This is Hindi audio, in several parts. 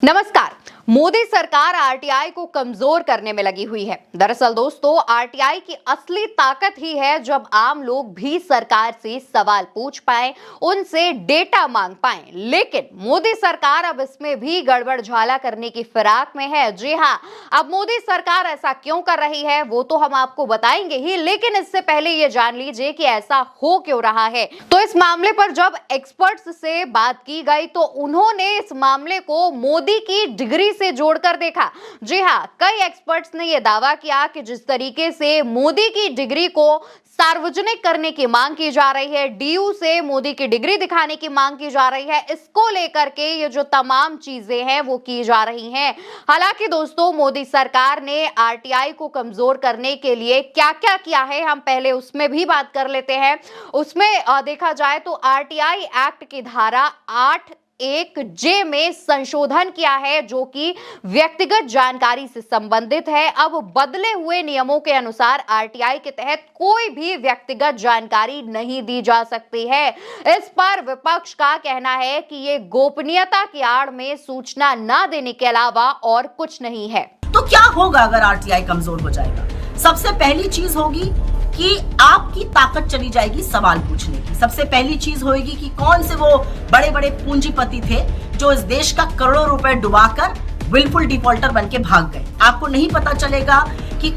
नमस्कार। मोदी सरकार आरटीआई को कमजोर करने में लगी हुई है। दरअसल दोस्तों, आरटीआई की असली ताकत ही है जब आम लोग भी सरकार से सवाल पूछ पाए, उनसे डेटा मांग पाए। लेकिन मोदी सरकार अब इसमें भी गड़बड़ झाला करने की फिराक में है। जी हाँ, अब मोदी सरकार ऐसा क्यों कर रही है वो तो हम आपको बताएंगे ही, लेकिन इससे पहले ये जान लीजिए कि ऐसा हो क्यों रहा है। तो इस मामले पर जब एक्सपर्ट्स से बात की गई तो उन्होंने इस मामले को मोदी की डिग्री से जोड़कर देखा। जी हाँ, कई एक्सपर्ट्स ने यह दावा किया कि जिस तरीके से मोदी की डिग्री को सार्वजनिक करने की मांग की जा रही है, डीयू से मोदी की डिग्री दिखाने की मांग की जा रही है, इसको लेकर के ये जो तमाम चीजें हैं वो की जा रही हैं। हालांकि दोस्तों, मोदी सरकार ने आरटीआई को कमजोर करने के लिए क्या-क्या किया है, हम पहले उसमें भी बात कर लेते हैं। उसमें देखा जाए तो आरटीआई एक्ट की धारा 8(1)(j) में संशोधन किया है, जो कि व्यक्तिगत जानकारी से संबंधित है। अब बदले हुए नियमों के अनुसार आरटीआई के तहत कोई भी व्यक्तिगत जानकारी नहीं दी जा सकती है। इस पर विपक्ष का कहना है कि ये गोपनीयता की आड़ में सूचना न देने के अलावा और कुछ नहीं है। तो क्या होगा अगर आरटीआई कमजोर हो जाएगा? सबसे पहली चीज होगी कि आपकी ताकत चली जाएगी सवाल पूछने की। सबसे पहली चीज होगी कि कौन से वो बड़े बड़े पूंजीपति थे जो इस देश का करोड़ों रुपए डुबाकर विलफुल डिफॉल्टर बन के भाग गए। आपको नहीं पता चलेगा कि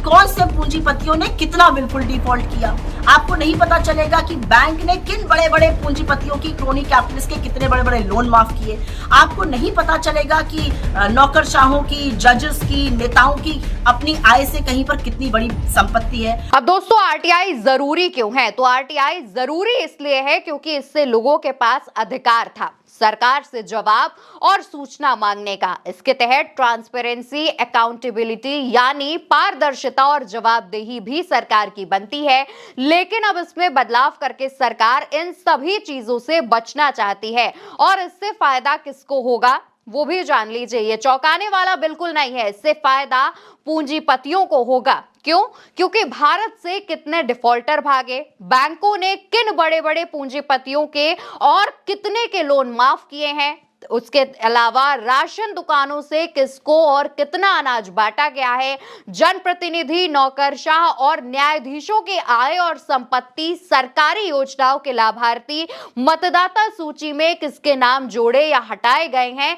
कौन से पूंजीपतियों ने कितना विलफुल डिफॉल्ट किया। आपको नहीं पता चलेगा कि बैंक ने किन बड़े बड़े पूंजीपतियों की, क्रोनी कैपिटलिस्ट के कितने बड़े बड़े लोन माफ किए। आपको नहीं पता चलेगा कि नौकरशाहों की, जजेस की, नेताओं की अपनी आय से कहीं पर कितनी बड़ी संपत्ति है। अब दोस्तों, आरटीआई जरूरी क्यों है? तो आरटीआई जरूरी इसलिए है क्योंकि इससे लोगों के पास अधिकार था सरकार से जवाब और सूचना मांगने का। इसके तहत ट्रांसपेरेंसी, अकाउंटेबिलिटी यानी पारदर्शिता और जवाबदेही भी सरकार की बनती है। लेकिन अब इसमें बदलाव करके सरकार इन सभी चीजों से बचना चाहती है, और इससे फायदा किसको होगा वो भी जान लीजिए। ये चौंकाने वाला बिल्कुल नहीं है। इससे फायदा पूंजीपतियों को होगा। क्यों? क्योंकि भारत से कितने डिफॉल्टर भागे, बैंकों ने किन बड़े बड़े पूंजीपतियों के और कितने के लोन माफ किए हैं, उसके अलावा राशन दुकानों से किसको और कितना अनाज बांटा गया है, जनप्रतिनिधि, नौकरशाह और न्यायाधीशों की आय और संपत्ति, सरकारी योजनाओं के लाभार्थी, मतदाता सूची में किसके नाम जोड़े या हटाए गए हैं,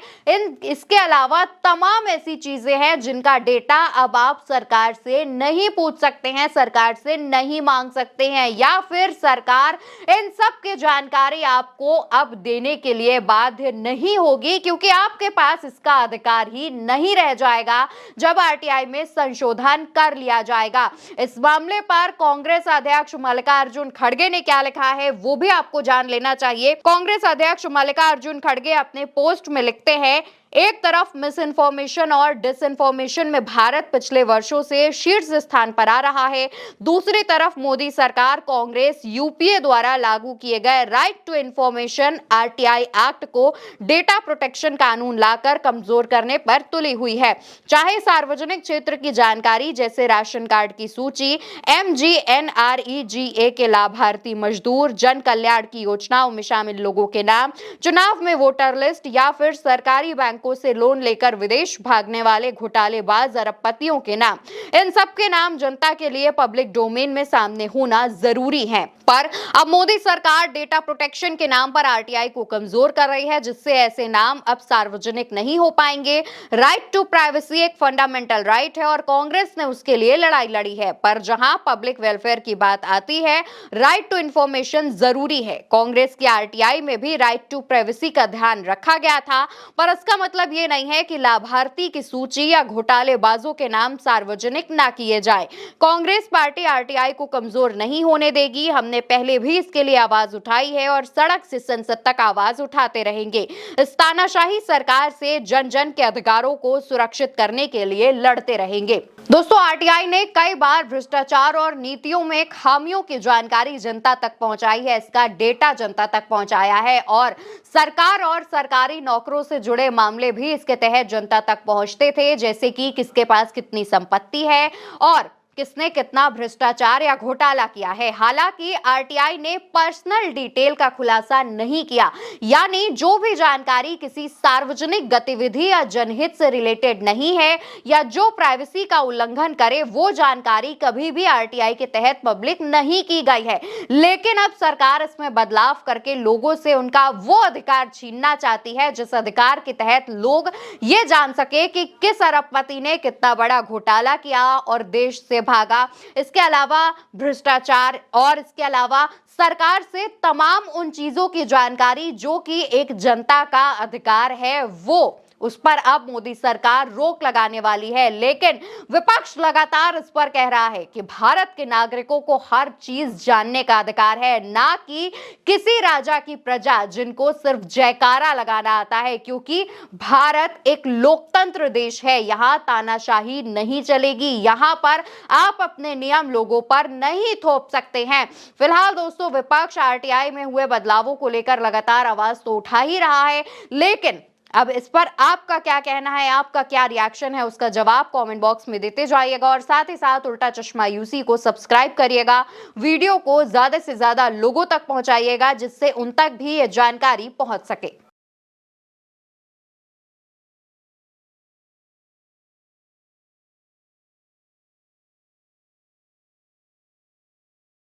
इसके अलावा तमाम ऐसी चीजें हैं जिनका डेटा अब आप सरकार से नहीं पूछ सकते हैं, सरकार से नहीं मांग सकते हैं, या फिर सरकार इन सब की जानकारी आपको अब देने के लिए बाध्य नहीं होगी, क्योंकि आपके पास इसका अधिकार ही नहीं रह जाएगा जब आरटीआई में संशोधन कर लिया जाएगा। इस मामले पर कांग्रेस अध्यक्ष मल्लिकार्जुन खड़गे ने क्या लिखा है वो भी आपको जान लेना चाहिए। कांग्रेस अध्यक्ष मल्लिकार्जुन खड़गे अपने पोस्ट में लिखते हैं, एक तरफ मिस इन्फॉर्मेशन और डिसइन्फॉर्मेशन में भारत पिछले वर्षों से शीर्ष स्थान पर आ रहा है, दूसरी तरफ मोदी सरकार कांग्रेस यूपीए द्वारा लागू किए गए right to information RTI act को डेटा प्रोटेक्शन कानून लाकर कमजोर करने पर तुली हुई है। चाहे सार्वजनिक क्षेत्र की जानकारी जैसे राशन कार्ड की सूची, एमजीएनआरईजीए के लाभार्थी मजदूर, जन कल्याण की योजनाओं में शामिल लोगों के नाम, चुनाव में वोटर लिस्ट, या फिर सरकारी बैंक से लोन लेकर विदेश भागने वाले घोटालेबाज अरबपतियों के नाम, इन सब के नाम जनता के लिए पब्लिक डोमेन में सामने होना जरूरी है। पर अब मोदी सरकार डेटा प्रोटेक्शन के नाम पर आरटीआई को कमजोर कर रही है, जिससे ऐसे नाम अब सार्वजनिक नहीं हो पाएंगे। राइट टू प्राइवेसी एक फंडामेंटल राइट है और कांग्रेस ने उसके लिए लड़ाई लड़ी है, पर जहां पब्लिक वेलफेयर की बात आती है, राइट टू इंफॉर्मेशन जरूरी है। कांग्रेस की आरटीआई में भी राइट टू प्राइवेसी का ध्यान रखा गया था, पर इसका मतलब ये नहीं है कि लाभार्थी की सूची या घोटालेबाजों के नाम सार्वजनिक ना किए जाए। कांग्रेस पार्टी आरटीआई को कमजोर नहीं होने देगी। हमने पहले भी इसके लिए आवाज उठाई है और सड़क से संसद तक आवाज उठाते रहेंगे। इस तानाशाही सरकार से जन जन के अधिकारों को सुरक्षित करने के लिए लड़ते रहेंगे। दोस्तों, आरटीआई ने कई बार भ्रष्टाचार और नीतियों में खामियों की जानकारी जनता तक पहुंचाई है, इसका डेटा जनता तक पहुंचाया है, और सरकार और सरकारी नौकरों से जुड़े मामले भी इसके तहत जनता तक पहुंचते थे, जैसे कि किसके पास कितनी संपत्ति है और किसने कितना भ्रष्टाचार या घोटाला किया है। हालांकि आरटीआई ने पर्सनल डिटेल का खुलासा नहीं किया, यानी जो भी जानकारी किसी सार्वजनिक गतिविधि या जनहित से रिलेटेड नहीं है या जो प्राइवेसी का उल्लंघन करे, वो जानकारी कभी भी आरटीआई के तहत पब्लिक नहीं की गई है। लेकिन अब सरकार इसमें बदलाव करके लोगों से उनका वो अधिकार छीनना चाहती है जिस अधिकार के तहत लोग ये जान सके कि किस अरबपति ने कितना बड़ा घोटाला किया और देश से भागा। इसके अलावा भ्रष्टाचार और इसके अलावा सरकार से तमाम उन चीजों की जानकारी जो कि एक जनता का अधिकार है, वो उस पर अब मोदी सरकार रोक लगाने वाली है। लेकिन विपक्ष लगातार इस पर कह रहा है कि भारत के नागरिकों को हर चीज जानने का अधिकार है, ना कि किसी राजा की प्रजा जिनको सिर्फ जयकारा लगाना आता है, क्योंकि भारत एक लोकतंत्र देश है। यहाँ तानाशाही नहीं चलेगी, यहाँ पर आप अपने नियम लोगों पर नहीं थोप सकते हैं। फिलहाल दोस्तों, विपक्ष आरटीआई में हुए बदलावों को लेकर लगातार आवाज तो उठा ही रहा है, लेकिन अब इस पर आपका क्या कहना है, आपका क्या रिएक्शन है, उसका जवाब कमेंट बॉक्स में देते जाइएगा और साथ ही साथ उल्टा चश्मा यूसी को सब्सक्राइब करिएगा। वीडियो को ज्यादा से ज्यादा लोगों तक पहुंचाइएगा जिससे उन तक भी ये जानकारी पहुंच सके।